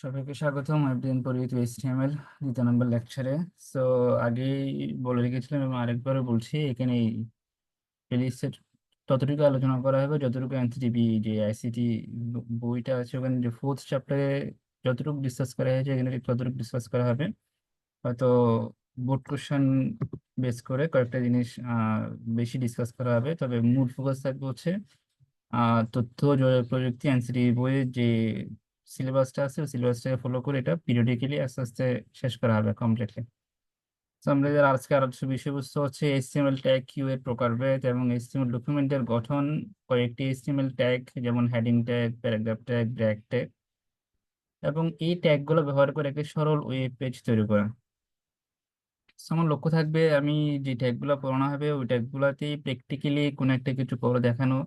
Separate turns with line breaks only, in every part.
সবাইকে স্বাগতম এভরিদিন পরিচিত এইচটিএমএল দ্বিতীয় নম্বর লেকচারে। সো আগেই বলে রেখেছিলাম এবং আরেকবারও বলছি, এখানে প্লেলিস্টের ততটুকু আলোচনা করা হবে যতটুকু এনসিটিবি যে আইসিটি বইটা আছে ওখানে যে ফোর্থ চ্যাপ্টারে যতটুকু ডিসকাস করা হয়েছে এখানে ঠিক ততটুকু ডিসকাস করা হবে। হয়তো বোর্ড কোশ্চেন বেস করে কয়েকটা জিনিস বেশি ডিসকাস করা হবে, তবে মূল ফোকাস থাকবে হচ্ছে তথ্য যোগাযোগ প্রযুক্তি এনসিটি বইয়ের যে সিলেবাসটা আছে ওই সিলেবাসটাকে ফলো করে এটা পিরিয়ডিক্যালি আস্তে আস্তে শেষ করা হবে কমপ্লিটলি। তো আমরা যারা আজকে আলোচ্য বিষয়বস্তু হচ্ছে এইচটিএমএল ট্যাগ কিউ এর প্রকারভেদ এবং এইচটিএমএল ডকুমেন্টের গঠন, কয়েকটি এইচটিএমএল ট্যাগ যেমন heading tag, paragraph tag, BRAC tag, এবং এই ট্যাগগুলো ব্যবহার করে একটি সরল ওয়েব পেজ তৈরি করা। So, আমার লক্ষ্য থাকবে আমি যে ট্যাগগুলো পড়ানো হবে ওই ট্যাগগুলোতেই প্র্যাকটিক্যালি কোনো একটা কিছু করে দেখানো,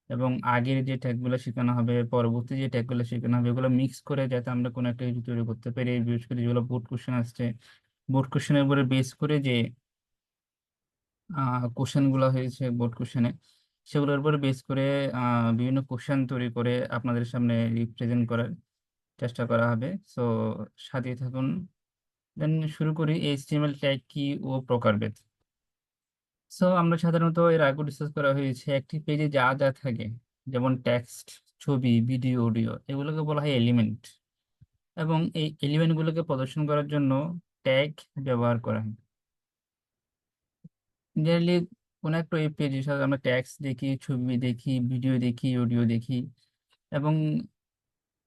এবং আগের যে ট্যাগগুলো শেখানো হবে পরবর্তী যে ট্যাগগুলো শেখানো হবে এগুলো মিক্স করে যাতে আমরা কোনো একটা কিছু তৈরি করতে পারি। বিশেষ করে যেগুলো বোর্ড কোশ্চেন আসছে, বোর্ড কোশ্চেনের উপরে বেস করে যে কোশ্চেন গুলো হয়েছে বোর্ড কোশ্চেনে, সেগুলোর উপরে বেস করে বিভিন্ন কোশ্চেন তৈরি করে আপনাদের সামনে রিপ্রেজেন্ট করার চেষ্টা করা হবে। সো সাথে থাকুন। দেন শুরু করি এইচটিএমএল ট্যাগ কি ও প্রকারভেদ। সো আমরা সাধারণত এর আগে ডিসকাস করা হয়েছে একটি পেজে যা যা থাকে, যেমন টেক্সট, ছবি, ভিডিও, অডিও, এগুলোকে বলা হয় এলিমেন্ট, এবং এই এলিমেন্টগুলোকে প্রদর্শন করার জন্য ট্যাগ ব্যবহার করা হয়। জেনারেলি কোনো একটা ওয়েব পেজে সাধারণত আমরা ট্যাক্স দেখি, ছবি দেখি, ভিডিও দেখি, অডিও দেখি, এবং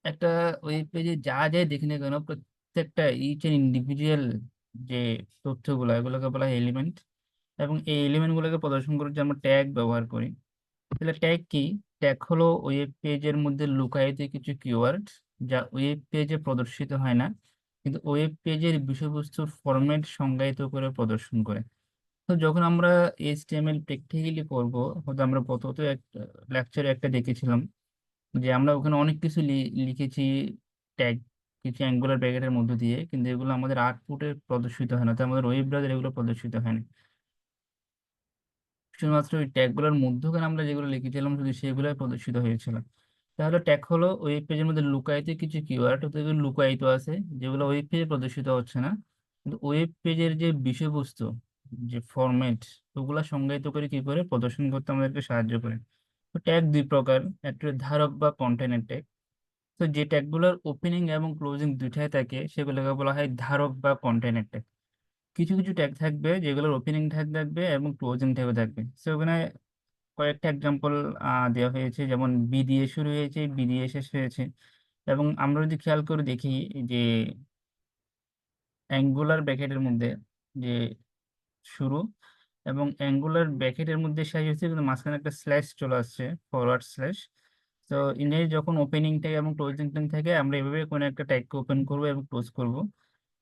একটা ওয়েব পেজে যা যাই দেখি না কেন প্রত্যেকটা ইচ এন্ড ইন্ডিভিজুয়াল যে তথ্যগুলো এগুলোকে বলা হয় এলিমেন্ট, এবং এই এলিমেন্ট গুলোকে প্রদর্শন করার জন্য আমরা ট্যাগ ব্যবহার করি। তাহলে ট্যাগ কি? ট্যাগ হলো ওয়েব পেজের মধ্যে লুকায়িত কিছু কিওয়ার্ড যা ওয়েব পেজে প্রদর্শিত হয় না, কিন্তু ওয়েব পেজের বিষয়বস্তুর ফরম্যাট সংজ্ঞায়িত করে প্রদর্শন করে। তো যখন আমরা এইচটিএমএল প্র্যাকটিক্যালি করব, হয়তো আমরা গত একটা লেকচারে একটা দেখেছিলাম যে আমরা ওখানে অনেক কিছু লিখেছি ট্যাগ, কিছু অ্যাঙ্গুলার ব্র্যাকেটের মধ্য দিয়ে, কিন্তু এগুলো আমাদের আউটপুটে প্রদর্শিত হয় না, তো আমাদের ওয়েব ব্রাউজার এগুলো প্রদর্শিত হয় না। শুধুমাত্র ওই ট্যাগগুলোর মধ্যখানে আমরা যেগুলো লিখেছিলাম শুধু সেগুলোই প্রদর্শিত হয়েছিল। তাহলে ট্যাগ হলো ওয়েব পেজের মধ্যে লুকায়িত কিছু কিওয়ার্ড, ওগুলো লুকায়িত আছে যেগুলো ওয়েব পেজে প্রদর্শিত হচ্ছে না, কিন্তু ওয়েব পেজের যে বিষয়বস্তু, যে ফরম্যাট, ওগুলা সংজ্ঞায়িত করে কি করে প্রদর্শন করতে আমাদেরকে সাহায্য করে। তো ট্যাগ দুই প্রকার, একটা ধারক বা কন্টেনার ট্যাগ। তো যে ট্যাগগুলোর ওপেনিং এবং ক্লোজিং দুইটাই থাকে সেগুলোকে বলা হয় ধারক বা কন্টেনার ট্যাগ। কিছু কিছু ট্যাগ থাকবে যেগুলোর ওপেনিং ট্যাগ থাকবে এবং ক্লোজিং ট্যাগও থাকবে। সো ওখানে কয়েকটা এক্সাম্পল দেওয়া হয়েছে, যেমন বি দিয়ে শুরু হয়েছে, বি দিয়ে শেষ হয়েছে। এবং আমরা যদি খেয়াল করে দেখি যে অ্যাঙ্গুলার ব্র্যাকেটের মধ্যে যে শুরু এবং অ্যাঙ্গুলার ব্র্যাকেটের মধ্যে শেষ হচ্ছে, কিন্তু মাঝখানে একটা স্ল্যাশ চলে আসছে, ফরওয়ার্ড স্ল্যাশ। তো ইংরেজি যখন ওপেনিং ট্যাগ এবং ক্লোজিং ট্যাগ থাকে আমরা এভাবে কোনো একটা ট্যাগকে ওপেন করবো এবং ক্লোজ করব।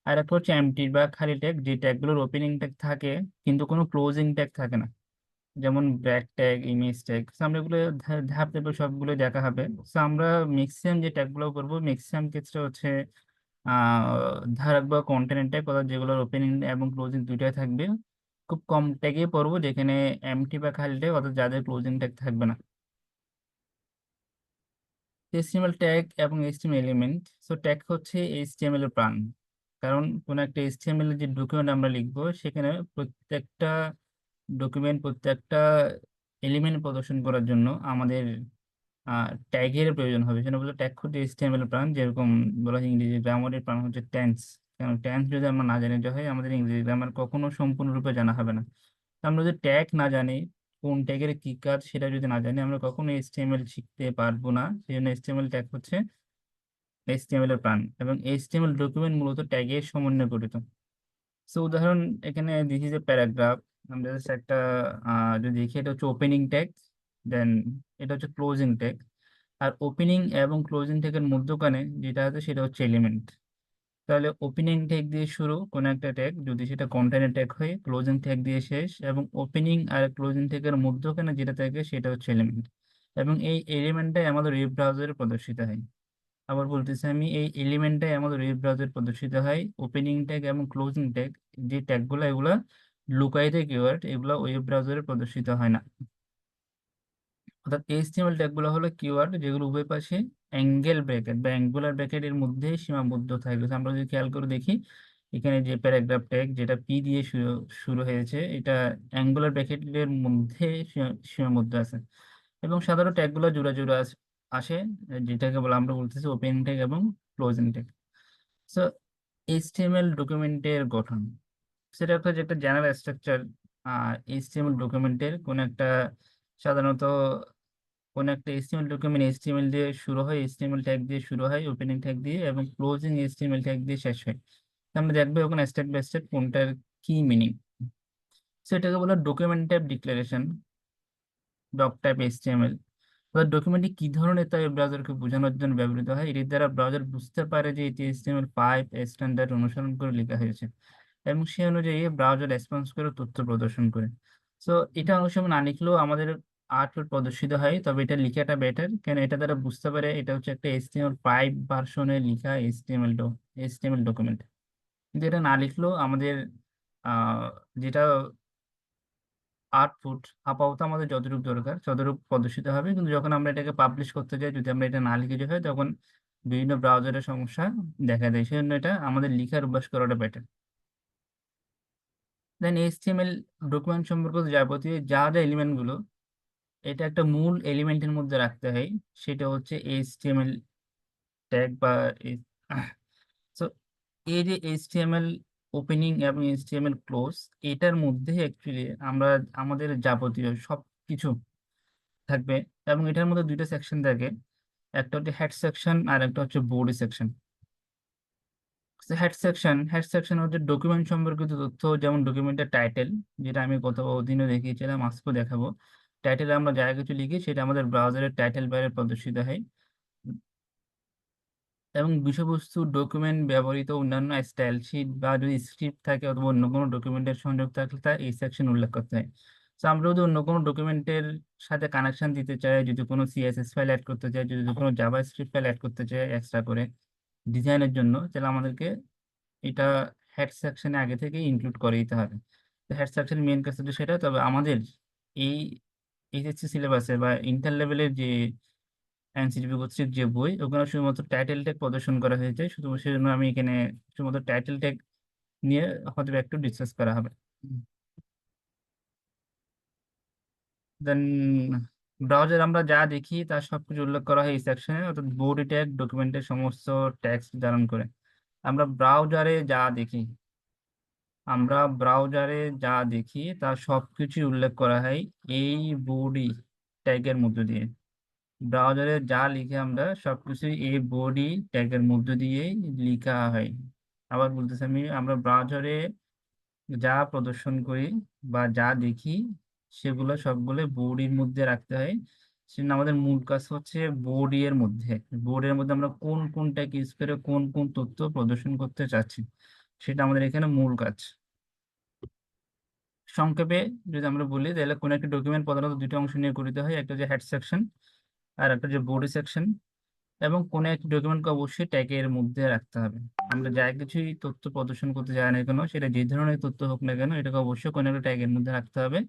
আর একটা হচ্ছে এমটি বা খালি ট্যাগ, যে ট্যাগগুলোর ওপেনিং ট্যাগ থাকে কিন্তু কোনো ক্লোজিং ট্যাগ থাকে না, যেমন ব্র্যাক ট্যাগ, ইমেজ ট্যাগ। আমরা এগুলো ধাপ ধাপে সবগুলো দেখা হবে। আমরা ম্যাক্সিমাম যে ট্যাগগুলো করবো ম্যাক্সিমাম ক্ষেত্রে হচ্ছে ধারক বা কন্টেন্ট ট্যাগ, অর্থাৎ যেগুলোর ওপেনিং এবং ক্লোজিং দুইটাই থাকবে। খুব কম ট্যাগে পড়বো যেখানে এমটি বা খালি ট্যাগ, অর্থাৎ যাদের ক্লোজিং ট্যাগ থাকবে না। এইচটিএমএল ট্যাগ এবং এইচটিএমএল এলিমেন্ট। সো ট্যাগ হচ্ছে এইচটিএমএল এর প্রাণ, কারণ কোনো একটা এইচটিএমএল এর যে ডকুমেন্ট আমরা লিখবো সেখানে প্রত্যেকটা ডকুমেন্ট, প্রত্যেকটা এলিমেন্ট প্রদর্শন করার জন্য আমাদের ট্যাগের প্রয়োজন হবে। সেটা বলতে ট্যাগ হচ্ছে এইচটিএমএল প্রাণ, যেরকম বলা হয় ইংরেজি গ্রামারের প্রাণ হচ্ছে টেন্স। কারণ টেন্স যদি আমরা না জানি যে হয় আমাদের ইংরেজি গ্রামার কখনো সম্পূর্ণরূপে জানা হবে না। তো আমরা যদি ট্যাগ না জানি, কোন ট্যাগের কি কাজ সেটা যদি না জানি, আমরা কখনো এইচটিএমএল শিখতে পারবো না। সেই জন্য এইচটিএমএল ট্যাগ হচ্ছে এইচটিএমএল এর প্রাণ, এবং এইচটিএমএল ডকুমেন্ট মূলত ট্যাগের সমন্বয়ে গঠিত। সো উদাহরণ এখানে দিস ইজ এ প্যারাগ্রাফ। আমরা জাস্ট একটা যদি দেখি, এটা হচ্ছে ওপেনিং ট্যাগ, দেন এটা হচ্ছে ক্লোজিং ট্যাগ। আর ওপেনিং এবং ক্লোজিং ট্যাগের মধ্যখানে যেটা আছে সেটা হচ্ছে এলিমেন্ট। তাহলে ওপেনিং ট্যাগ দিয়ে শুরু কোনো একটা ট্যাগ, যদি সেটা কন্টেন্ট ট্যাগ হয়, ক্লোজিং ট্যাগ দিয়ে শেষ, এবং ওপেনিং আর ক্লোজিং ট্যাগের মধ্যখানে যেটা থাকে সেটা হচ্ছে এলিমেন্ট। এবং এই এলিমেন্টটাই আমাদের ওয়েব ব্রাউজারে প্রদর্শিত হয়। আবার বলতেছি আমি, এই এলিমেন্টটাই আমাদের ওয়েব ব্রাউজারে প্রদর্শিত হয়। ওপেনিং ট্যাগ এবং ক্লোজিং ট্যাগ যে ট্যাগগুলো, এগুলা লুকায়িত কিওয়ার্ড, এগুলা ওয়েব ব্রাউজারে প্রদর্শিত হয় না। অর্থাৎ এইচটিএমএল ট্যাগগুলো হলো কিওয়ার্ড যেগুলো উভয় পাশে অ্যাঙ্গেল ব্র্যাকেট বা অ্যাঙ্গুলার ব্র্যাকেটের মধ্যে সীমাবদ্ধ থাকবে। তো আমরা যদি খেয়াল করে দেখি এখানে যে প্যারাগ্রাফ ট্যাগ যেটা পি দিয়ে শুরু শুরু হয়েছে, এটা অ্যাঙ্গুলার ব্র্যাকেটের মধ্যে সীমাবদ্ধ আছে। এবং সাধারণ ট্যাগগুলো জোড়া জোড়া আসে, যেটাকে বলে আমরা বলতেছি ওপেনিং ট্যাগ এবং ক্লোজিং ট্যাগ। সো এইচটিএমএল ডকুমেন্টের গঠন, সেটা একটা যে একটা জেনারেল স্ট্রাকচার। এইচটিএমএল ডকুমেন্টের কোন একটা সাধারণত কোন একটা এইচটিএমএল ডকুমেন্ট এইচটিএমএল দিয়ে শুরু হয়, এইচটিএমএল ট্যাগ দিয়ে শুরু হয়, ওপেনিং ট্যাগ দিয়ে, এবং ক্লোজিং এইচটিএমএল ট্যাগ দিয়ে শেষ হয়। তো আমরা দেখবো এখন স্টেপ বাই স্টেপ কোনটার কি মিনিং। সেটাকে বলে document type declaration, doc type HTML. ডকুমেন্টটি কি ধরনের তা ব্রাউজারকে বোঝানোর জন্য ব্যবহৃত হয়। এর দ্বারা ব্রাউজার বুঝতে পারে যে এটি HTML5 স্ট্যান্ডার্ড অনুসরণ করে লেখা হয়েছে এবং সে অনুযায়ী ব্রাউজার রেসপন্স করে তথ্য প্রদর্শন করে। সো এটা অনেক সময় না লিখলেও আমাদের আউটপুট প্রদর্শিত হয়, তবে এটা লেখাটা বেটার, কেন এটা দ্বারা বুঝতে পারে এটা হচ্ছে একটা HTML5 ভার্সনে লেখা এইচটিএমএল ডকুমেন্ট। কিন্তু এটা না লিখলেও আমাদের আহ যেটা আউটপুট আপাতত আমাদের যতটুকু দরকার ততটুকু প্রদর্শিত হবে। কিন্তু যখন আমরা এটাকে পাবলিশ করতে যাই, যদি আমরা এটা না লিখে যাই হয়, তখন বিভিন্ন ব্রাউজারের সমস্যা দেখা দেয়। সেজন্য এটা আমাদের লিখার অভ্যাস করাটা বেটার। দেন এইচটিএমএল ডকুমেন্ট সম্পর্কিত যাবতীয় যা যা এলিমেন্ট গুলো, এটা একটা মূল এলিমেন্টের মধ্যে রাখতে হয়, সেটা হচ্ছে এইচটিএমএল ট্যাগ বা সো এই যে এইচটিএমএল ওপেনিং এবং এইচটিএমএল ক্লোজ, এটার মধ্যে অ্যাকচুয়ালি আমরা আমাদের যাবতীয় সব কিছু থাকবে। এবং এটার মধ্যে দুইটা সেকশন থাকে, একটা হচ্ছে হেড সেকশন আর একটা হচ্ছে বডি সেকশন। হেড সেকশন হচ্ছে ডকুমেন্ট সম্পর্কিত তথ্য, যেমন ডকুমেন্টের টাইটেল, যেটা আমি গত দিনও দেখিয়েছিলাম, আজকেও দেখাবো। টাইটেলে আমরা যা কিছু লিখি সেটা আমাদের ব্রাউজারের টাইটেল বাইরে প্রদর্শিত হয়। এবং বিষয়বস্তু, ডকুমেন্ট ব্যবহৃত অন্যান্য স্টাইল শিট বা যদি স্ক্রিপ্ট থাকে অথবা অন্য কোনো ডকুমেন্টের সংযোগ থাকলে তা এই সেকশন উল্লেখ করতে হয়। তো আমরা যদি অন্য কোনো ডকুমেন্টের সাথে কানেকশন দিতে চাই, যদি কোনো সিএসএস ফাইল অ্যাড করতে চাই, যদি কোনো জাভা স্ক্রিপ্ট ফাইল অ্যাড করতে চাই এক্সট্রা করে ডিজাইনের জন্য, তাহলে আমাদেরকে এটা হেড সেকশনে আগে থেকে ইনক্লুড করে দিতে হবে। তো হেড সেকশনের মেইন কাজ হচ্ছে সেটা। তবে আমাদের এই এইচএসসি সিলেবাসে বা ইন্টার লেভেলের যে এনসিটিভি কর্তৃক যে বই, ওখানে শুধুমাত্র টাইটেল ট্যাগ প্রদর্শন করা হয়েছে, শুধু সেজন্য আমি এখানে শুধুমাত্র টাইটেল ট্যাগ নিয়ে হয়তো বা একটু ডিসকাস করা হবে। দেন ব্রাউজার আমরা যা দেখি তার সবকিছু উল্লেখ করা হয় এই সেকশনে, অর্থাৎ বডি ট্যাগ ডকুমেন্টের সমস্ত ট্যাক্স ধারণ করে। আমরা ব্রাউজারে যা দেখি আমরা ব্রাউজারে যা দেখি তার সবকিছু উল্লেখ করা হয় এই বডি ট্যাগের মধ্য দিয়ে। ব্রাউজারে যা লিখে আমরা সবকিছু এই বডি ট্যাগের মধ্য দিয়েই লিখা হয়। আবার বলতেছি আমি, আমরা ব্রাউজারে যা প্রদর্শন করি বা যা দেখি সেগুলো সবগুলো বডির মধ্যে রাখতে হয়। সেজন্য আমাদের মূল কাজ হচ্ছে বডি এর মধ্যে, বোর্ডের মধ্যে আমরা কোন কোন ট্যাগ ইউজ করে কোন কোন তথ্য প্রদর্শন করতে চাচ্ছি, সেটা আমাদের এখানে মূল কাজ। সংক্ষেপে যদি আমরা বলি, তাহলে কোনো একটা ডকুমেন্ট প্রধানত দুটো অংশ নিয়ে গঠিত হয়, একটা যে হেড সেকশন আর একটা যে বডি সেকশন। এবং কোনো একটি ডকুমেন্টকে অবশ্যই ট্যাগের মধ্যে রাখতে হবে। আমরা যা কিছুই তথ্য প্রদর্শন করতে যাই না কেন, সেটা যে ধরনের তথ্য হোক না কেন, এটাকে অবশ্যই কোনো একটা ট্যাগের মধ্যে রাখতে হবে।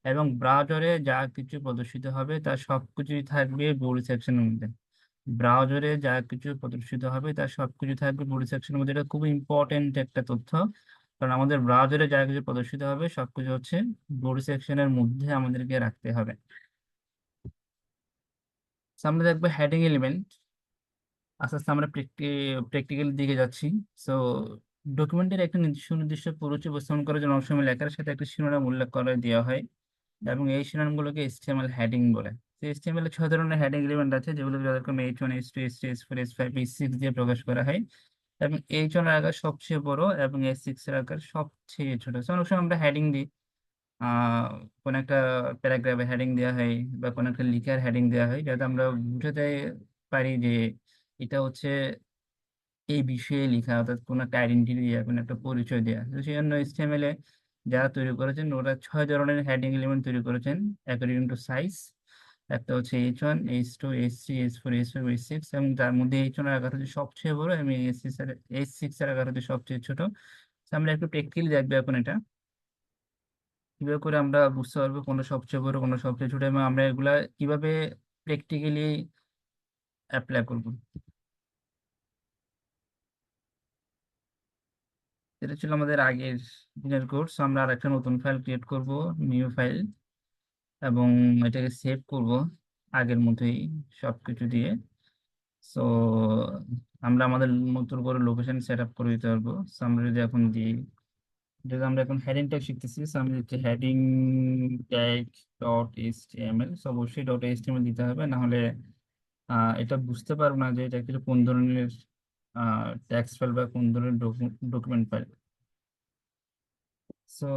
এবং ব্রাউজারে যা কিছু প্রদর্শিত হবে তার সবকিছুই থাকবে বডি সেকশনের মধ্যে। ব্রাউজারে যা কিছু প্রদর্শিত হবে তার সবকিছু থাকবে বডি সেকশনের মধ্যে। এটা খুব ইম্পর্টেন্ট একটা তথ্য, কারণ আমাদের ব্রাউজারে যা কিছু প্রদর্শিত হবে সবকিছু হচ্ছে বডি সেকশনের মধ্যে আমাদেরকে রাখতে হবে। সামনে দেখবে হেডিং এলিমেন্ট। আস্তে আস্তে আমরা প্র্যাকটিক্যাল দিকে যাচ্ছি। সো ডকুমেন্টের একটা সুনির্দিষ্ট পরিচয় উপস্থাপন করার জন্য অনেক সময় লেখার সাথে একটা শিরোনাম উল্লেখ করে দেওয়া হয়, এবং এই শিরোনামগুলোকে এইচটিএমএল হেডিং বলে। তো এইচটিএমএল এর 6 ধরনের হেডিং এলিমেন্ট আছে, যেগুলো যথাক্রমে H1 H2 H3 H4 H5 H6 দিয়ে প্রকাশ করা হয়। এবং H1 এর আকার সবচেয়ে বড় এবং H6 এর আকার সবচেয়ে ছোট। So, অনেক সময় আমরা হেডিং দিই, আহ কোন একটা প্যারাগ্রাফে হেডিং দেওয়া হয় বা কোন একটা লিখার হেডিং দেওয়া হয়, যাতে আমরা বুঝাতে পারি যে এটা হচ্ছে এই বিষয়ে লেখা, অর্থাৎ কোনো একটা আইডেন্টিটি দেওয়া, কোনো একটা পরিচয় দেওয়া। তো সেই জন্য HTML এ যারা তৈরি করেছেন ওরা 6 ধরনের হেডিং এলিমেন্ট তৈরি করেছেন অ্যাকর্ডিং টু সাইজ। একটা হচ্ছে H1 H2 H3 H4 H5 H6, এবং তার মধ্যে H1 এর আকার হচ্ছে সবচেয়ে বড় এবং H6 এর আকার হচ্ছে সবচেয়ে ছোট। তো আমরা একটু প্র্যাকটিক্যালি দেখবো এখন এটা। কিভাবে করে আমরা বুঝতে পারবো কোনটা সবচেয়ে বড় কোনটা সবচেয়ে ছোট এবং আমরা এগুলা কিভাবে প্র্যাকটিক্যালি অ্যাপ্লাই করব। এটা ছিল আমাদের আগের দিনের কোর্স। আমরা আর একটা নতুন ফাইল ক্রিয়েট করব, নিউ ফাইল, এবং এটাকে সেভ করব আগের মতোই সবকিছু দিয়ে। সো আমরা আমাদের নতুন করে লোকেশন সেট আপ করে দিতে পারবো। সো আমরা যদি এখন দিই, যদি আমরা এখন হেডিং ট্যাগ শিখতেছি, সো আমি দিচ্ছি heading tag dot HTML. So অবশ্যই ডট এইচটিএমএল দিতে হবে, না হলে এটা বুঝতে পারবো না যে এটা কিছু কোন ধরনের টেক্সট ফাইল বা কোন ধরনের ডকুমেন্ট ফাইল। সো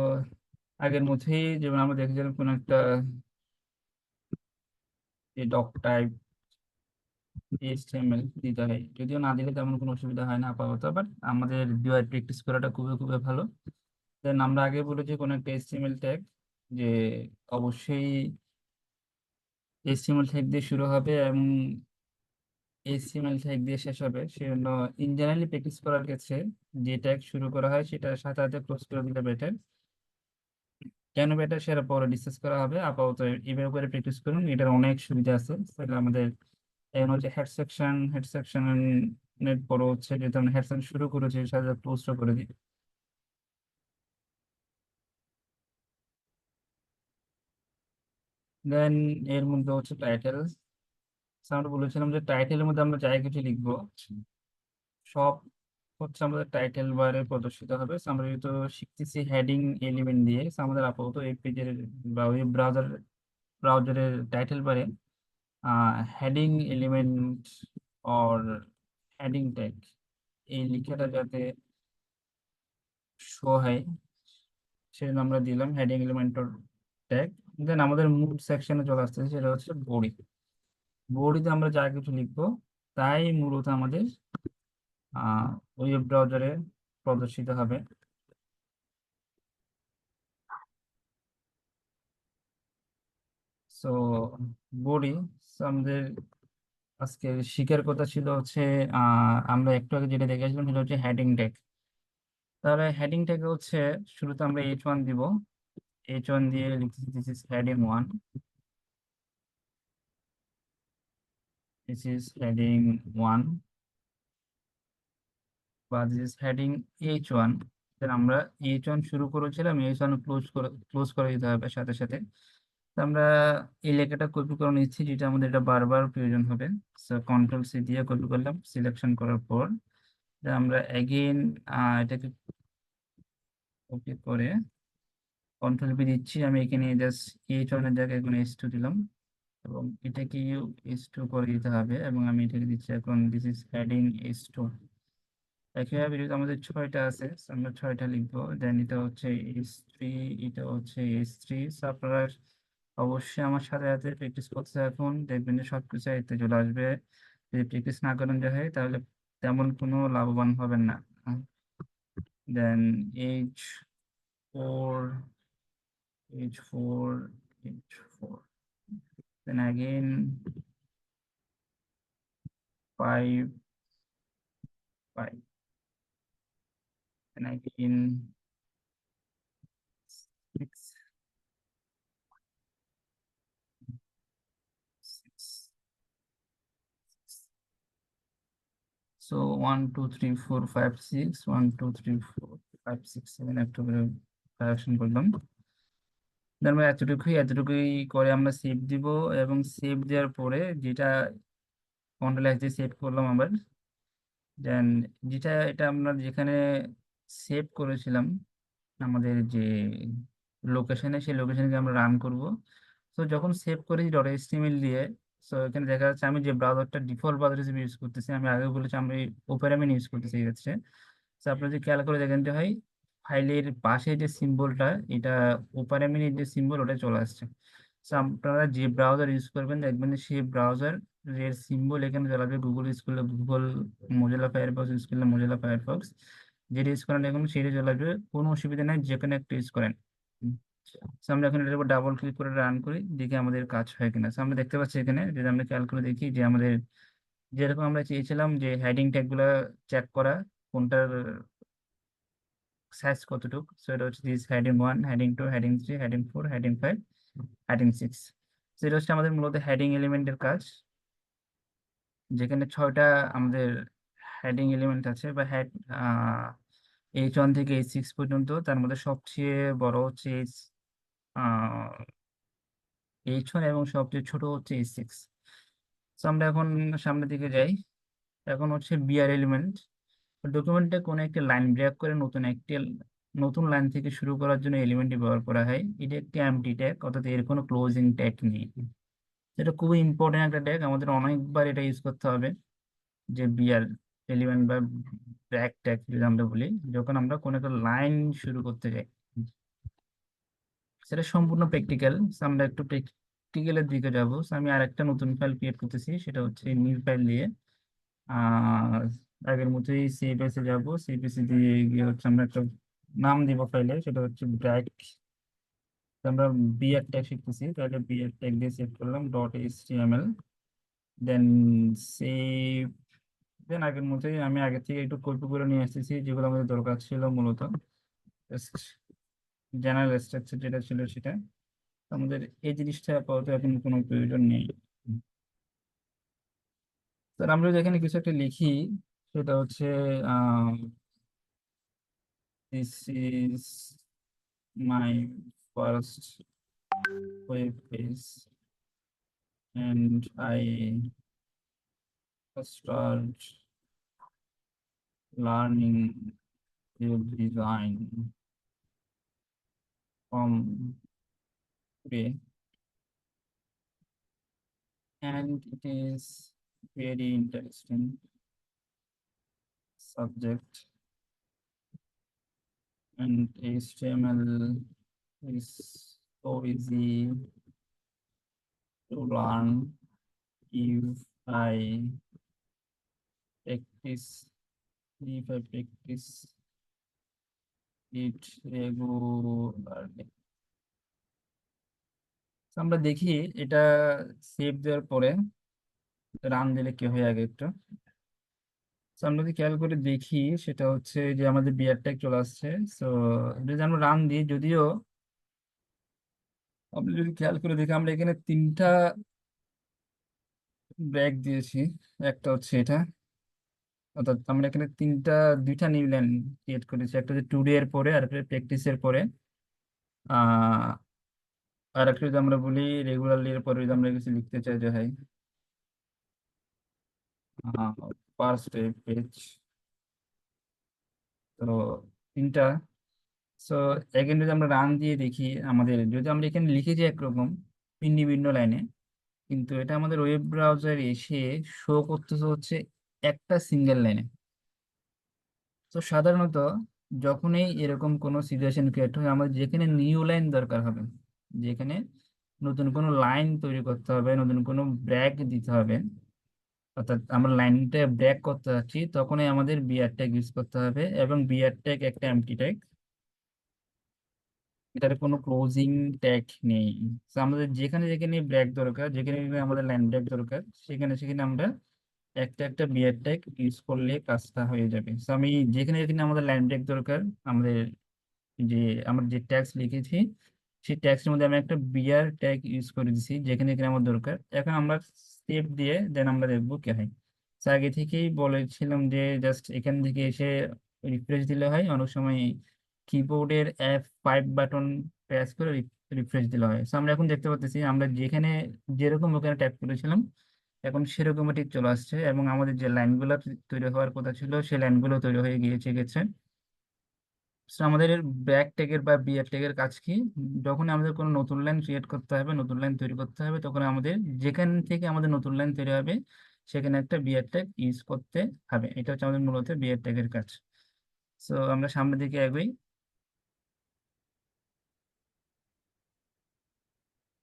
আগের মধ্যেই যেমন আমরা দেখেছিলাম কোন একটা ডক টাইপ এইচটিএমএল দিতে হয়, যদিও না দিলে তেমন কোনো অসুবিধা হয় না আপাতত, বাট আমাদের দুই প্র্যাকটিস করাটা খুবই খুবই ভালো। দেন আমরা আগে বলেছি কোন একটা এইচটিএমএল ট্যাগ যে অবশ্যই এইচটিএমএল ট্যাগ দিয়ে শুরু হবে এবং এইচটিএমএল ট্যাগ দিয়ে শেষ হবে। সেজন্য ইন জেনারেলি প্র্যাকটিস করার ক্ষেত্রে যে ট্যাগ শুরু করা হয় সেটা সাথে সাথে ক্লোজ করে দিলে বেটার। কেন বেটার সেটা পরে ডিসকাস করা হবে, আপাতত এইভাবে করে প্র্যাকটিস করুন, এটার অনেক সুবিধা আছে। সেটা আমাদের এখন হচ্ছে হেড সেকশনের পর হচ্ছে যেহেতু আমরা হেড সেকশন শুরু করেছি এর সাথে ক্লোজটা করে দিই। দেন এর মধ্যে হচ্ছে টাইটেল। আমরা বলেছিলাম যে টাইটেলের মধ্যে আমরা যাই কিছু লিখবো সব হচ্ছে আমাদের টাইটেল বারে প্রদর্শিত হবে। So আমরা যেহেতু শিখতেছি হেডিং এলিমেন্ট দিয়ে, so আমাদের আপাতত এই পেজের বা ওয়েব ব্রাউজারের টাইটেল বারে heading element or heading tag এই লেখাটা যাতে শো হয় সেজন্য আমরা দিলাম হেডিং এলিমেন্ট ট্যাগ। দেন আমাদের মূল সেকশনে চলে আসতেছে, সেটা হচ্ছে বডি। বডিতে আমরা যা কিছু লিখবো তাই মূলত আমাদের ওয়েব ব্রাউজারে প্রদর্শিত হবে। সো বডি, আমাদের আজকে শিখার কথা ছিল হচ্ছে আমরা একটু আগে যেটা দেখেছিলাম সেটা হচ্ছে হেডিং ট্যাগ। তাহলে হেডিং ট্যাগে হচ্ছে শুরুতে আমরা H1 দিব। H1 দিয়ে লিখতেছি this is heading 1, this is heading 1 বা দিস ইজ হেডিং H1। দেন আমরা H1 শুরু করেছিলাম, H1 ক্লোজ করে দিতে হবে সাথে সাথে। তো আমরা এই লেখাটা কপি করে নিচ্ছি, যেটা আমাদের এটা বারবার প্রয়োজন হবে। সো কন্ট্রোল সি দিয়ে কপি করলাম, সিলেকশন করার পর আমরা এগেইন এটাকে কপি করে কন্ট্রোল বি দিচ্ছি। আমি এখানে জাস্ট H1 এর জায়গায় এখন H2 দিলাম এবং এটাকে H2 করে দিতে হবে এবং আমি এটাকে দিচ্ছি এখন দিস ইজ হেডিং H2। একইভাবে যেহেতু আমাদের ছয়টা আছে, so আমরা ছয়টা লিখবো। দেন এটা হচ্ছে H3, এটা হচ্ছে H3। আপনারা অবশ্যই আমার সাথে সাথে প্র্যাকটিস করতে থাকুন, দেখবেন যে সবকিছু আয়ত্তে চলে আসবে। যদি প্র্যাকটিস না করেন যে হয় তাহলে তেমন কোনো লাভবান হবেন না। দেন H4, H4, H4, then again 5, 5, then again 6, 6. So 1, 2, 3, 4, 5, 6, 1, 2, 3, 4, 5, 6, 7 একটা করে কারেকশন করলাম। তার মানে এতটুকুই করে আমরা সেভ দিব এবং সেভ দেওয়ার পরে যেটা কন্ট্রোল এস দিয়ে সেভ করলাম আবার। দেন যেটা এটা আমরা যেখানে সেভ করেছিলাম আমাদের যে লোকেশনে, সেই লোকেশনকে আমরা রান করব। তো যখন সেভ করি ডট এইচটিএমএল দিয়ে, সো এখানে দেখা যাচ্ছে আমি যে ব্রাউজারটা ডিফল্ট ব্রাউজার হিসেবে ইউজ করতেছি, আমি আগে বলেছি আমি ওপেরামিন ইউজ করতেছি এই ক্ষেত্রে। তো আপনারা যদি খেয়াল করে দেখেন যে হয় ফাইলের পাশে যে সিম্বলটা, এটা ওপেরামিনের যে সিম্বল ওটা চলে আসছে। তো আপনারা যে ব্রাউজার ইউজ করবেন দেখবেন যে সেই ব্রাউজার এর সিম্বল এখানে চলে আসবে। গুগল ইউজ করলে গুগল, মোজিলা ফায়ারফক্স ইউজ করলে মোজিলা ফায়ারফক্স, যেটা ইউজ করেন এখন সেটা চলে আসবে, কোনো অসুবিধা নাই, যে কোনো একটা ইউজ করেন। So আমরা এখন এটার উপর ডাবল ক্লিক করে রান করি, দেখি আমাদের কাজ হয় কিনা। So আমরা দেখতে পাচ্ছি এখানে যদি আমরা খেয়াল করে দেখি যে আমাদের যেরকম আমরা চেয়েছিলাম যে হেডিং ট্যাগ গুলা চেক করা কোনটার সাইজ কতটুকু। সো এটা হচ্ছে this heading 1, heading 2, heading 3, heading 4, heading 5, heading 6। So এটা হচ্ছে আমাদের মূলত হেডিং এলিমেন্টের কাজ, যেখানে 6টা আমাদের হেডিং এলিমেন্ট আছে বা হেড, H1 থেকে H6 পর্যন্ত। তার মধ্যে সবচেয়ে বড় হচ্ছে H1 এবং সবচেয়ে ছোট হচ্ছে H6। তো আমরা এখন সামনের দিকে যাই। এখন হচ্ছে বিআর এলিমেন্ট। ডকুমেন্টে কোনো একটা লাইন ব্রেক করে নতুন লাইন থেকে শুরু করার জন্য এলিমেন্টটি ব্যবহার করা হয়। এটা একটি এমটি ট্যাগ, অর্থাৎ এর কোনো ক্লোজিং ট্যাগ নেই। এটা খুবই ইম্পর্টেন্ট একটা ট্যাগ, আমাদের অনেকবার এটা ইউজ করতে হবে। যে বিআর এলিমেন্ট বা ব্রেক ট্যাগ যদি আমরা বলি, যখন আমরা কোনো একটা লাইন শুরু করতে যাই, সেটা সম্পূর্ণ প্র্যাকটিক্যাল। আমরা একটু প্র্যাকটিক্যালের দিকে যাব। আমি আরেকটা নতুন ফাইল ক্রিয়েট করতেছি, সেটা হচ্ছে নিউ ফাইল দিয়ে। আর আগের মতোই সিপিএস এ যাব। সিপিএস দিয়ে গিয়ে হচ্ছে আমরা একটা নাম দিব ফাইলে, সেটা হচ্ছে ব্র্যাক। আমরা বিআর ট্যাগ শিখতেছি, তাহলে বিআর ট্যাগ দিয়ে সেভ করলাম .html। দেন সেভ। দেন আগের মতোই আমি আগে থেকে একটু কপি করে নিয়ে আসতেছি, যেগুলো আমাদের দরকার ছিল মূলত। জেনারেল স্ট্রাকচার যেটা ছিল সেটা আমাদের, এই জিনিসটা আপাতত এখন কোনো প্রয়োজন নেই। স্যার আমরা যদি এখানে কিছু একটা লিখি, সেটা হচ্ছে this is my first web page and I start learning web design from today, and it is very interesting subject, and HTML is so easy to learn if I practice if I practice it regularly. তো আমরা দেখি এটা save দেওয়ার পরে run দিলে কি হয় আগে একটু। তো আমরা যদি খেয়াল করে দেখি, সেটা হচ্ছে যে আমাদের বিয়ার ট্যাগ চলে আসছে। সো যদি আমরা রান দিই, যদিও আপনি যদি খেয়াল করে দেখি আমরা এখানে 3টা ব্রেক দিয়েছি। একটা হচ্ছে এটা, অর্থাৎ আমরা এখানে 2টা নিউ লাইন ক্রিয়েট করেছি, একটা হচ্ছে টুডে এর পরে আর একটা প্র্যাকটিসের পরে। আহ আর একটা যদি আমরা বলি রেগুলারলি এর পরে, যদি আমরা কিছু লিখতে চাই যে হয় ফার্স্ট পেজ। তো 3টা। সো এখানে যদি আমরা রান দিয়ে দেখি, আমাদের যদি আমরা এখানে লিখেছি একরকম ভিন্ন ভিন্ন লাইনে, কিন্তু এটা আমাদের ওয়েব ব্রাউজার এসে শো করতেছে হচ্ছে একটা সিঙ্গেল লাইনে। তো সাধারণত যখনই এরকম কোনো সিচুয়েশন ক্রিয়েট হয়, আমাদের যেখানে নিউ লাইন দরকার হবে, যেখানে নতুন কোনো লাইন তৈরি করতে হবে, নতুন কোনো ব্রেক দিতে হবে, অর্থাৎ আমরা লাইনটা ব্রেক করতে যাচ্ছি, তখনই আমাদের বিআর ট্যাগ ইউজ করতে হবে। এবং বিআর ট্যাগ একটা এমটি ট্যাগ, এটার কোনো ক্লোজিং ট্যাগ নেই। তো আমাদের যেখানে যেখানে ব্রেক দরকার, যেখানে যেখানে আমাদের লাইন ব্রেক দরকার, সেখানে সেখানে আমরা একটা একটা বিয়ার ট্যাগ ইউজ করলে কাজটা হয়ে যাবে। তো আমি যেখানে যেখানে আমাদের লাইন ব্রেক দরকার, আমাদের যে আমরা যে ট্যাগস লিখেছি, সেই ট্যাগসের মধ্যে আমি একটা বিয়ার ট্যাগ ইউজ করে দিছি যেখানে যেখানে আমার দরকার। এখন আমরা সেভ দিয়ে দেন আমরা দেখবো কি হয়। তো আগে থেকেই বলেছিলাম যে জাস্ট এখান থেকে এসে রিফ্রেশ দিলে হয়। অনেক সময় কিবোর্ডের F5 বাটন প্রেস করে রিফ্রেশ দিলে হয়। তো আমরা এখন দেখতে পাচ্ছি আমরা যেখানে যেরকম ওখানে ট্যাপ করেছিলাম, এখন সেরকম ঠিক চলে আসছে, এবং আমাদের যে লাইনগুলো তৈরি হওয়ার কথা ছিল সেই লাইনগুলো তৈরি হয়ে গেছে। So, আমাদের ব্যাক ট্যাগের বা বিয়ার ট্যাগের কাজ কি? যখন আমাদের কোনো নতুন লাইন ক্রিয়েট করতে হবে, নতুন লাইন তৈরি করতে হবে, তখন আমাদের যেখান থেকে আমাদের নতুন লাইন তৈরি হবে, সেখানে একটা বিয়ার ট্যাগ ইউজ করতে হবে। এটা হচ্ছে আমাদের মূলত বিয়ার ট্যাগের কাজ। সো আমরা সামনের দিকে এগোই।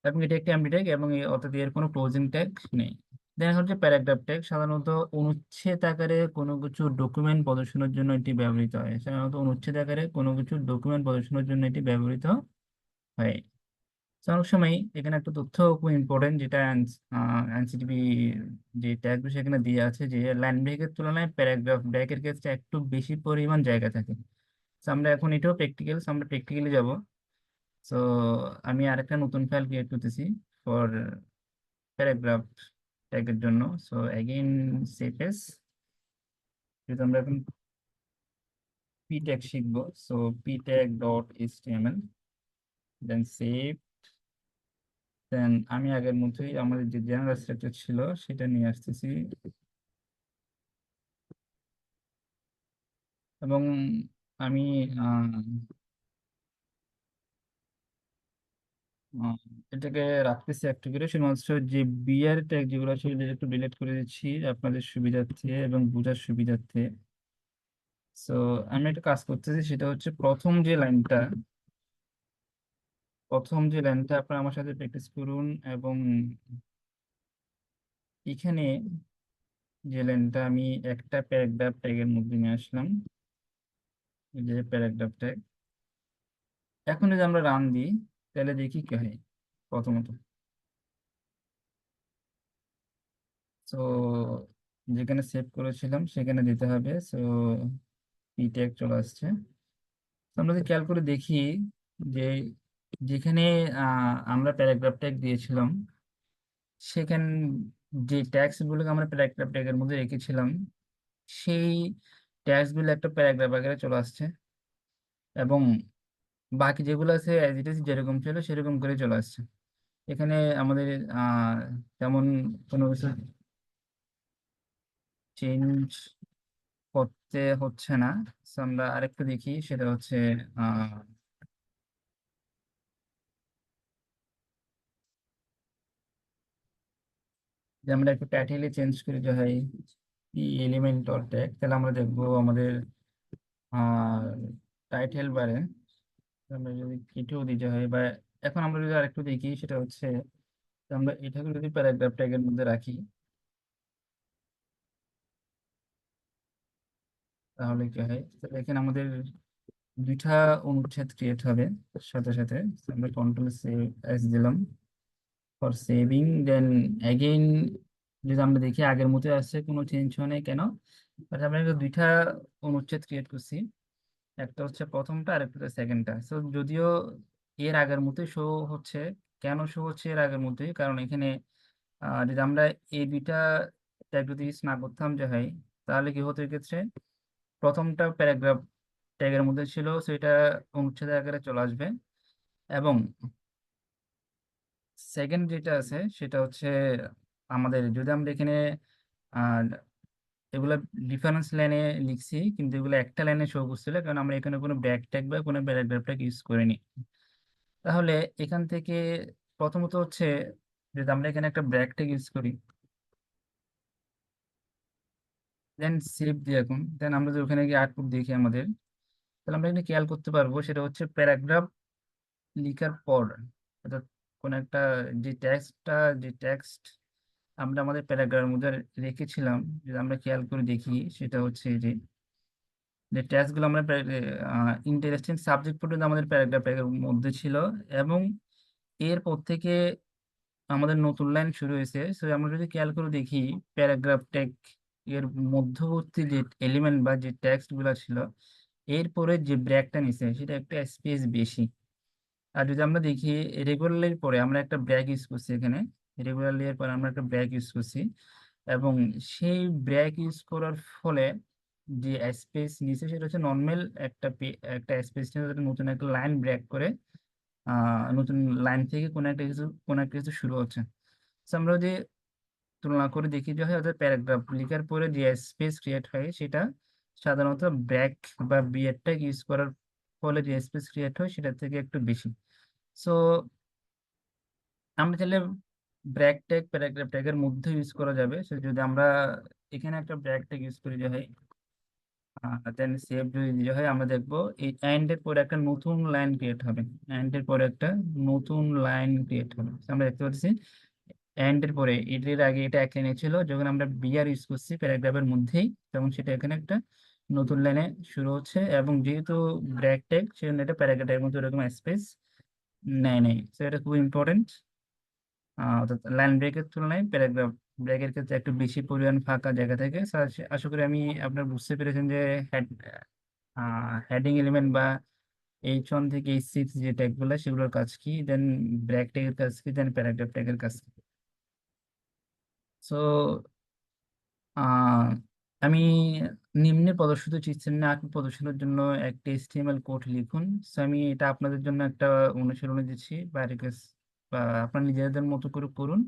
এবং এটা একটা এমডি ট্যাগ, এবং অর্থাৎ এর কোনো ক্লোজিং ট্যাগ নেই। দেন হচ্ছে প্যারাগ্রাফ ট্যাগ, সাধারণত অনুচ্ছেদ আকারে কোনো কিছু ডকুমেন্ট প্রদর্শনের জন্য এটি ব্যবহৃত হয়। সাধারণত অনুচ্ছেদ আকারে কোনো কিছু ডকুমেন্ট প্রদর্শনের জন্য এটি ব্যবহৃত হয়। তো অনেক সময় এখানে একটা তথ্য খুব ইম্পর্টেন্ট, যেটা এনসিটিভি যে ট্যাগ সেখানে দিয়ে আছে, যে লাইন ব্রেকের তুলনায় প্যারাগ্রাফ ব্রেকের ক্ষেত্রে একটু বেশি পরিমাণ জায়গা থাকে। So, আমরা এখন এটাও প্র্যাকটিক্যাল, আমরা প্র্যাকটিক্যালি যাব। সো আমি আরেকটা নতুন ফাইল ক্রিয়েট করতেছি ফর প্যারাগ্রাফ ট্যাগের জন্য। সো অ্যাগেইন সেভ এস, যেহেতু আমরা এখন পি ট্যাগ শিখবো, so p tag dot HTML, then save. Then আমি আগের মতোই আমাদের যে জেনারেল স্ট্রাকচার ছিল সেটা নিয়ে আসতেছি, এবং আমি আহ, আহ, এটাকে রাখতেছি একটু করে, শুধুমাত্র যে বিয়ার ট্যাগ যেগুলো ছিল সেটা একটু ডিলিট করে দিচ্ছি আপনাদের সুবিধার্থে এবং বোঝার সুবিধার্থে। সো আমি একটা কাজ করতেছি, সেটা হচ্ছে প্রথম যে লাইনটা আপনারা আমার সাথে প্র্যাকটিস করুন। এবং এখানে যে লাইনটা আমি একটা প্যারাগ্রাফ ট্যাগের মধ্যে নিয়ে আসলাম, এই যে প্যারাগ্রাফ ট্যাগ। এখন যদি আমরা রান দিই তাহলে দেখি কি হয়। প্রথমত, সো যেখানে সেভ করেছিলাম সেখানে দিতে হবে। সো পি ট্যাগ চলে আসছে। তো আমরা যদি খেয়াল করে দেখি যে যেখানে আমরা প্যারাগ্রাফ ট্যাগ দিয়েছিলাম, সেখানে যে ট্যাক্স গুলোকে আমরা প্যারাগ্রাফ ট্যাগের মধ্যে রেখেছিলাম, সেই ট্যাক্স গুলো একটা প্যারাগ্রাফ আকারে চলে আসছে, এবং বাকি যেগুলো আছে অ্যাজ ইট ইজ যেরকম ছিল সেরকম করে চলে আসছে। এখানে আমাদের আহ তেমন কোনো কিছু চেঞ্জ করতে হচ্ছে না। So, আমরা আরেকটু দেখি, সেটা হচ্ছে আহ যে আমরা একটু টাইটেলে চেঞ্জ করি যে হয় কি এলিমেন্ট অর ট্যাগ, তাহলে আমরা দেখবো আমাদের আহ টাইটেল বারে আমরা যদি কেটেও দিতে হয়, বা এখন আমরা যদি আরেকটু দেখি, সেটা হচ্ছে আমরা এটাকে যদি প্যারাগ্রাফ ট্যাগের মধ্যে রাখি তাহলে কি হয়, তাহলে এখানে আমাদের দুইটা অনুচ্ছেদ ক্রিয়েট হবে সাথে সাথে। আমরা কন্ট্রোল সেভ এস দিলাম ফর সেভিং। দেন অ্যাগেইন যদি আমরা দেখি আগের মতো আছে, কোনো চেঞ্জ হয় নাই কেন? বাট আমরা একটা দুইটা অনুচ্ছেদ ক্রিয়েট করছি, একটা হচ্ছে প্রথমটা আর একটা হচ্ছে সেকেন্ডটা। সো যদিও এর আগের মতোই শো হচ্ছে, কেন শো হচ্ছে এর আগের মতোই, কারণ এখানে যদি আমরা এই দুইটা ট্যাগ যদি ইউজ না করতাম যে হয়, তাহলে কি হতো এক্ষেত্রে? প্রথমটা প্যারাগ্রাফ ট্যাগের মধ্যে ছিল, সেটা অনুচ্ছেদের আকারে চলে আসবে, এবং সেকেন্ড যেটা আছে সেটা হচ্ছে আমাদের যদি আমরা এখানে আহ, এগুলা ডিফারেন্স লাইনে লিখছি, কিন্তু এগুলো একটা লাইনে শো করছিল, কারণ আমরা এখানে কোনো ব্যাক ট্যাগ বা কোনো প্যারাগ্রাফ ট্যাগ ইউজ করিনি। তাহলে এখান থেকে প্রথমত হচ্ছে যদি আমরা এখানে একটা ব্যাক ট্যাগ ইউজ করি, দেন সেভ দিয়ে এখন দেন আমরা যদি ওখানে গিয়ে আউটপুট দেখি আমাদের, তাহলে আমরা এখানে খেয়াল করতে পারবো সেটা হচ্ছে প্যারাগ্রাফ লিখার পর, অর্থাৎ কোন একটা যে টেক্সটটা, যে টেক্সট আমরা আমাদের প্যারাগ্রাফের মধ্যে রেখেছিলাম, যদি আমরা খেয়াল করে দেখি সেটা হচ্ছে যে টেক্সটগুলো আমরা ইন্টারেস্টিং সাবজেক্ট পর্যন্ত আমাদের প্যারাগ্রাফের মধ্যে ছিল, এবং এরপর থেকে আমাদের নতুন লাইন শুরু হয়েছে। সো আমরা যদি খেয়াল করে দেখি প্যারাগ্রাফ ট্যাগ এর মধ্যবর্তী যে এলিমেন্ট বা যে টেক্সট গুলা ছিল, এরপরে যে ব্র্যাকটা নিছে সেটা একটা স্পেস বেশি। আর যদি আমরা দেখি রেগুলারলির পরে আমরা একটা ব্র্যাক ইউজ করছি এখানে, রেগুলারলি এর পরে আমরা একটা ব্র্যাক ইউজ করছি, এবং সেই ব্র্যাক ইউজ করার ফলে যে স্পেস নিচে সেটা হচ্ছে নর্মাল একটা স্পেস নিয়ে যেটা নতুন একটা লাইন ব্রেক করে নতুন লাইন থেকে কোনো একটা কিছু শুরু হচ্ছে। So, আমরা যদি তুলনা করে দেখি যে হয় ওদের প্যারাগ্রাফ লেখার পরে যে স্পেস ক্রিয়েট হয় সেটা সাধারণত ব্র্যাক বা বিএড ইউজ করার ফলে যে স্পেস ক্রিয়েট হয় সেটা থেকে একটু বেশি। সো আমরা চাইলে ব্র্যাক ট্যাগ প্যারাগ্রাফ ট্যাগের মধ্যে ইউজ করা যাবে। সো যদি আমরা এখানে একটা ব্র্যাক ট্যাগ ইউজ করি যে হয়, দেন সেভ যদি দিয়ে হয়, আমরা দেখবো এই এন্ড এর পরে একটা নতুন লাইন ক্রিয়েট হবে। এন্ড এর পরে একটা নতুন লাইন ক্রিয়েট হবে। So, আমরা দেখতে পাচ্ছি এন্ড এর পরে এটির আগে এটা এক লাইনে ছিল, যখন আমরা বিআর ইউজ করছি প্যারাগ্রাফের মধ্যেই, তখন সেটা এখানে একটা নতুন লাইনে শুরু হচ্ছে, এবং যেহেতু ব্র্যাক ট্যাগ সেজন্য এটা প্যারাগ্রাফের মধ্যে এরকম স্পেস নেয় নেই। তো এটা খুব ইম্পর্টেন্ট। অর্থাৎ লাইন ব্রেকের তুলনায় প্যারাগ্রাফ ব্রেকের ক্ষেত্রে একটু বেশি পরিমাণ ফাঁকা জায়গা থাকে। So, আশা করি আমি আপনার বুঝতে পেরেছেন যে হেডিং এলিমেন্ট বা H1 থেকে H6 যে ট্যাগগুলো সেগুলোর কাজ কি, দেন ব্র্যাক ট্যাগের কাজ কি, দেন প্যারাগ্রাফ ট্যাগের কাজ কি। সো আহ, আমি নিম্নে প্রদর্শিত চিত্রে আঁকি প্রদর্শনের জন্য একটি HTML কোড লিখুন। সো আমি এটা আপনাদের জন্য একটা অনুশীলনী দিচ্ছি বা রিকোয়েস্ট, বা আপনার নিজেদের মতো করে করুন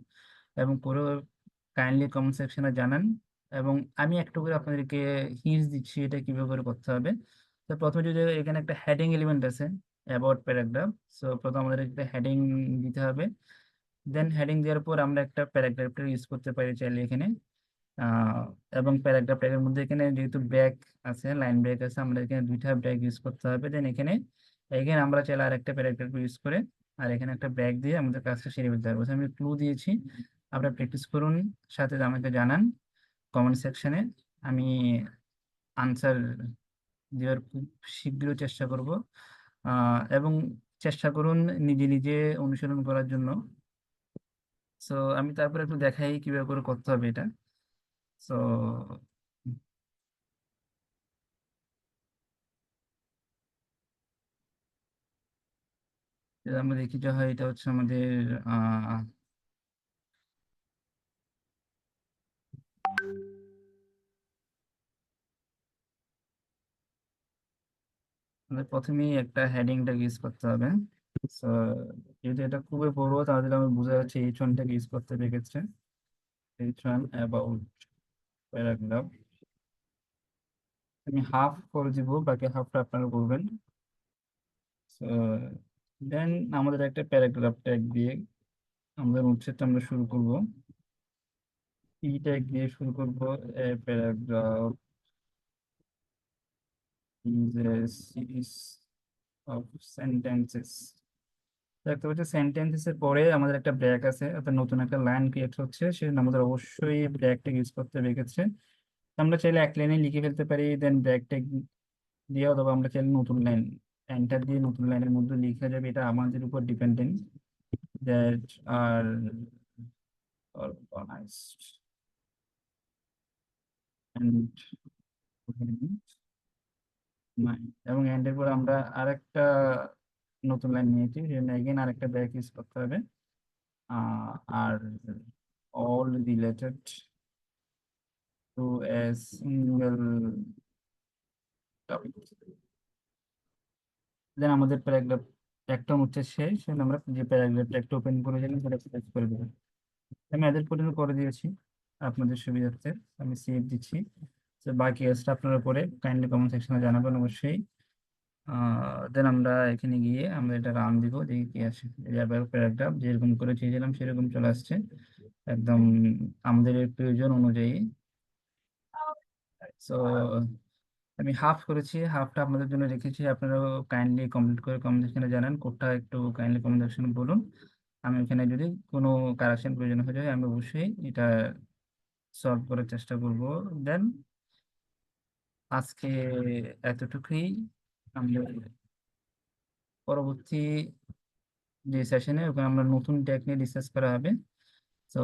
এবং করে কাইন্ডলি কমেন্ট সেকশনে জানান। এবং আমি একটু করে আপনাদেরকে হিন্টস দিচ্ছি এটা কিভাবে করে করতে হবে। তো প্রথমে যদি এখানে একটা হেডিং এলিমেন্ট আছে, অ্যাবাউট প্যারাগ্রাফ। সো প্রথমে আমাদের একটা হেডিং দিতে হবে। দেন হেডিং দেওয়ার পর আমরা একটা প্যারাগ্রাফটা ইউজ করতে পারি চাইলে এখানে। আহ, এবং প্যারাগ্রাফ ট্যাগের মধ্যে এখানে যেহেতু ব্রেক আছে, লাইন ব্রেক আছে, আমরা এখানে দুইটা ব্রেক ইউজ করতে হবে। দেন এখানে এখানে আমরা চাইলে আর একটা প্যারাগ্রাফ ইউজ করে আর এখানে একটা ব্রেক দিয়ে আমাদের কাজটা সেরে ফেলতে হবে। So, আমি ক্লু দিয়েছি, আপনারা প্র্যাকটিস করুন, সাথে আমাকে জানান কমেন্ট সেকশনে। আমি আনসার দেওয়ার খুব শীঘ্র চেষ্টা করব। এবং চেষ্টা করুন নিজে নিজে অনুসরণ করার জন্য। সো আমি তারপরে একটু দেখাই কিভাবে করে করতে হবে এটা। সো আমরা দেখি যে হয় এটা হচ্ছে আমাদের আহ আমাদের প্রথমেই একটা হেডিংটা ইউজ করতে হবে। সো যেহেতু এটা খুবই বড়, তাহলে আমি বুঝা যাচ্ছে H1টাকে ইউজ করতে হবে এক্ষেত্রে। H1 about paragraph. আমি হাফ করে দিব, বাকি হাফটা আপনারা করবেন। সো দেন আমাদের একটা প্যারাগ্রাফ ট্যাগ দিয়ে আমাদের অনুচ্ছেদটা আমরা শুরু করব। ট্যাগ দিয়ে শুরু করব। A paragraph is a series of sentences. দেখতে পাচ্ছি সেন্টেন্সেস এর পরে আমাদের একটা ব্রেক আছে, অর্থাৎ নতুন একটা লাইন ক্রিয়েট হচ্ছে, সেজন্য আমাদের অবশ্যই ব্রেকটা ইউজ করতে হবে এক্ষেত্রে। আমরা চাইলে এক লাইনে লিখে ফেলতে পারি, দেন ব্রেকটা দিয়ে, অথবা আমরা চাইলে নতুন লাইন এন্টার দিয়ে নতুন লাইনের মধ্যে লিখে যাবে, এটা আমাদের উপর dependent. That are organised and এবং এন্ডের পরে আমরা আরেকটা নতুন লাইন নিয়েছি, সেজন্য এগেন আরেকটা ব্রেক ইউজ করতে হবে। আর all related to a single topic. দেন আমাদের প্যারাগ্রাফ একটা হচ্ছে শেষ, সেজন্য আমরা যে প্যারাগ্রাফটা একটা ওপেন করেছিলাম সেটা ক্লোজ করে দেবো। আমি এদের পর্যন্ত করে দিয়েছি আপনাদের সুবিধার্থে। আমি সেভ দিচ্ছি। তো বাকি কাজটা আপনারা করে কাইন্ডলি কমেন্ট সেকশনে জানাবেন অবশ্যই। দেন আমরা এখানে গিয়ে আমরা এটা রান দিব, দেখি কি আসে। প্যারাগ্রাফ যেরকম করে চেয়েছিলাম সেরকম চলে আসছে, একদম আমাদের প্রয়োজন অনুযায়ী। সো আমি হাফ করেছি, হাফটা আপনাদের জন্য রেখেছি, আপনারাও কাইন্ডলি কমপ্লিট করে কমেন্ট সেকশনে জানান, কোডটা একটু কাইন্ডলি কমেন্ট সেকশনে বলুন। আমি এখানে যদি কোনো কারেকশন প্রয়োজন হয়ে যায় আমি অবশ্যই এটা সলভ করার চেষ্টা করব। দেন আজকে এতটুকুই। আমরা পরবর্তী যে সেশনে ওখানে আমরা নতুন ট্যাগ নিয়ে ডিসকাস করা হবে। So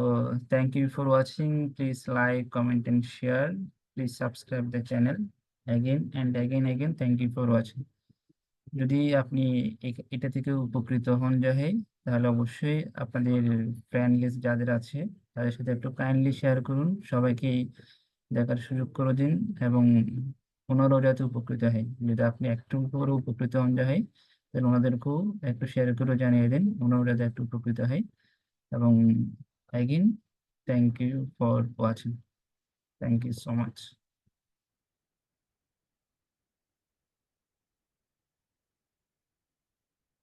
thank you for watching. Please like, comment and share. Please subscribe the channel. Again and again, thank you for watching. যদি আপনি এটা থেকে উপকৃত হন জাহেই, তাহলে অবশ্যই আপনাদের ফ্রেন্ড লিস্ট যাদের আছে তাদের সাথে একটু কাইন্ডলি শেয়ার করুন, সবাইকে দেখার সুযোগ করে দিন। এবং ওনারাও যাতে উপকৃত হয়, যদি আপনি একটু করে উপকৃত হন জাহেই, তাহলে ওনাদেরকেও একটু শেয়ার করে জানিয়ে দিন, ওনারাও যাতে একটু উপকৃত হয়। এবং again, thank you for watching. Thank you so much.